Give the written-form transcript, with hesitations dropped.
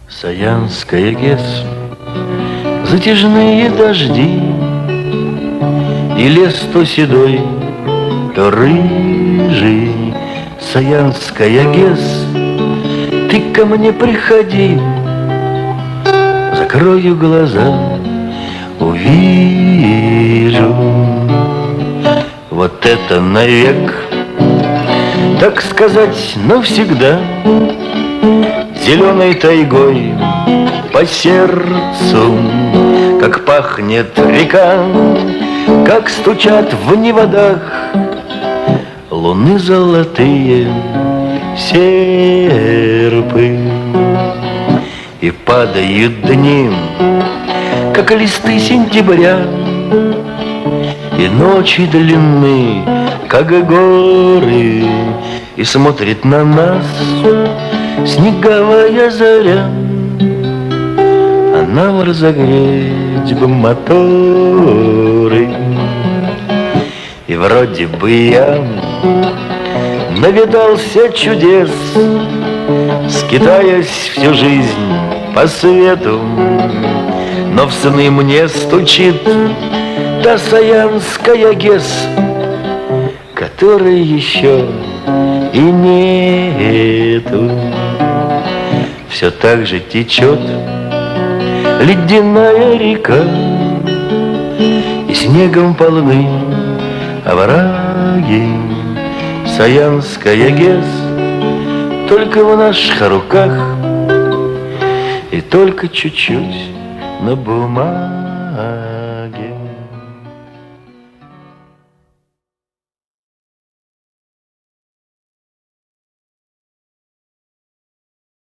Саянская ГЭС, затяжные дожди, и лес то седой, то рыжий. Саянская ГЭС, ты ко мне приходи, закрою глаза, увижу. Вот это навек, так сказать, навсегда, зеленой тайгой по сердцу, как пахнет река, как стучат в неводах луны золотые серпы, и падают дни, как листы сентября, и ночи длинны, как горы, и смотрит на нас снеговая заря. А нам разогреть бы моторы. И вроде бы я навидался чудес, скитаясь всю жизнь по свету, но в сны мне стучит та Саянская ГЭС, которой еще и нету. Все так же течет ледяная река, и снегом полны овраги. Саянская ГЭС только в наших руках, и только чуть-чуть на бумаге.